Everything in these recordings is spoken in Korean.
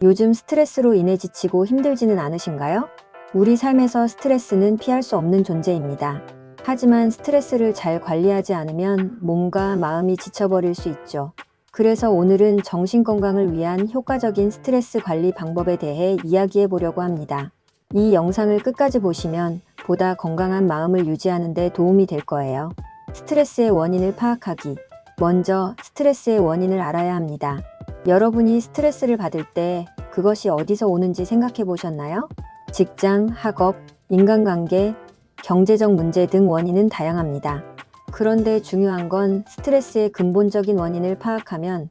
요즘 스트레스로 인해 지치고 힘들지는 않으신가요? 우리 삶에서 스트레스는 피할 수 없는 존재입니다. 하지만 스트레스를 잘 관리하지 않으면 몸과 마음이 지쳐버릴 수 있죠. 그래서 오늘은 정신건강을 위한 효과적인 스트레스 관리 방법에 대해 이야기해 보려고 합니다. 이 영상을 끝까지 보시면 보다 건강한 마음을 유지하는 데 도움이 될 거예요. 스트레스의 원인을 파악하기. 먼저 스트레스의 원인을 알아야 합니다. 여러분이 스트레스를 받을 때 그것이 어디서 오는지 생각해 보셨나요? 직장, 학업, 인간관계, 경제적 문제 등 원인은 다양합니다. 그런데 중요한 건 스트레스의 근본적인 원인을 파악하면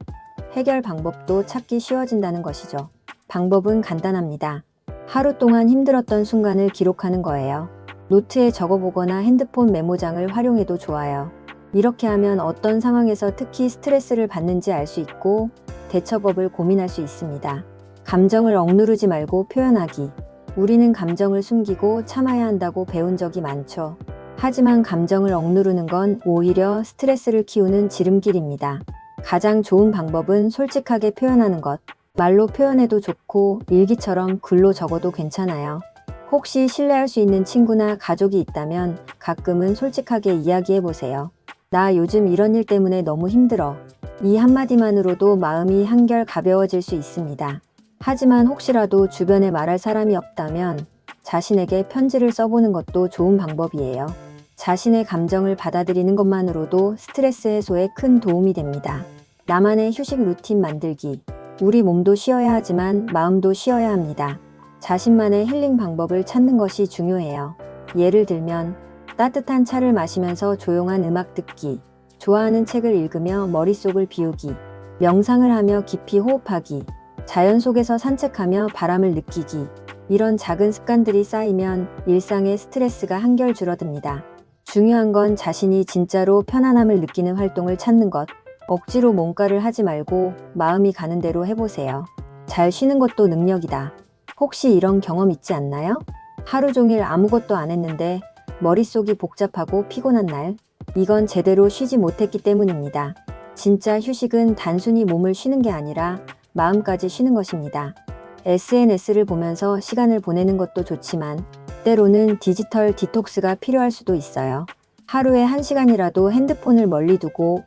해결 방법도 찾기 쉬워진다는 것이죠. 방법은 간단합니다. 하루 동안 힘들었던 순간을 기록하는 거예요. 노트에 적어보거나 핸드폰 메모장을 활용해도 좋아요. 이렇게 하면 어떤 상황에서 특히 스트레스를 받는지 알 수 있고 대처법을 고민할 수 있습니다. 감정을 억누르지 말고 표현하기. 우리는 감정을 숨기고 참아야 한다고 배운 적이 많죠. 하지만 감정을 억누르는 건 오히려 스트레스를 키우는 지름길입니다. 가장 좋은 방법은 솔직하게 표현하는 것. 말로 표현해도 좋고 일기처럼 글로 적어도 괜찮아요. 혹시 신뢰할 수 있는 친구나 가족이 있다면 가끔은 솔직하게 이야기해 보세요. 나 요즘 이런 일 때문에 너무 힘들어. 이 한마디만으로도 마음이 한결 가벼워질 수 있습니다. 하지만 혹시라도 주변에 말할 사람이 없다면 자신에게 편지를 써보는 것도 좋은 방법이에요. 자신의 감정을 받아들이는 것만으로도 스트레스 해소에 큰 도움이 됩니다. 나만의 휴식 루틴 만들기. 우리 몸도 쉬어야 하지만 마음도 쉬어야 합니다. 자신만의 힐링 방법을 찾는 것이 중요해요. 예를 들면 따뜻한 차를 마시면서 조용한 음악 듣기, 좋아하는 책을 읽으며 머릿속을 비우기, 명상을 하며 깊이 호흡하기, 자연 속에서 산책하며 바람을 느끼기. 이런 작은 습관들이 쌓이면 일상의 스트레스가 한결 줄어듭니다. 중요한 건 자신이 진짜로 편안함을 느끼는 활동을 찾는 것. 억지로 뭔가를 하지 말고 마음이 가는 대로 해보세요. 잘 쉬는 것도 능력이다. 혹시 이런 경험 있지 않나요? 하루 종일 아무것도 안 했는데 머릿속이 복잡하고 피곤한 날. 이건 제대로 쉬지 못했기 때문입니다. 진짜 휴식은 단순히 몸을 쉬는 게 아니라 마음까지 쉬는 것입니다. SNS를 보면서 시간을 보내는 것도 좋지만 때로는 디지털 디톡스가 필요할 수도 있어요. 하루에 1시간이라도 핸드폰을 멀리 두고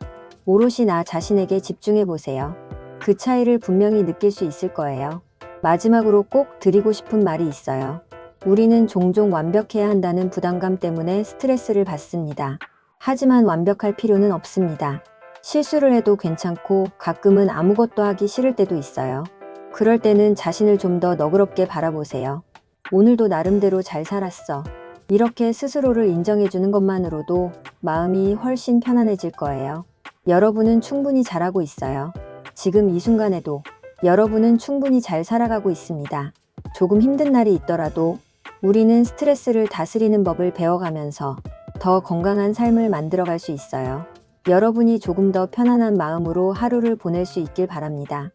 오롯이 나 자신에게 집중해 보세요. 그 차이를 분명히 느낄 수 있을 거예요. 마지막으로 꼭 드리고 싶은 말이 있어요. 우리는 종종 완벽해야 한다는 부담감 때문에 스트레스를 받습니다. 하지만 완벽할 필요는 없습니다. 실수를 해도 괜찮고 가끔은 아무것도 하기 싫을 때도 있어요. 그럴 때는 자신을 좀 더 너그럽게 바라보세요. 오늘도 나름대로 잘 살았어. 이렇게 스스로를 인정해주는 것만으로도 마음이 훨씬 편안해질 거예요. 여러분은 충분히 잘하고 있어요. 지금 이 순간에도 여러분은 충분히 잘 살아가고 있습니다. 조금 힘든 날이 있더라도 우리는 스트레스를 다스리는 법을 배워가면서 더 건강한 삶을 만들어갈 수 있어요. 여러분이 조금 더 편안한 마음으로 하루를 보낼 수 있길 바랍니다.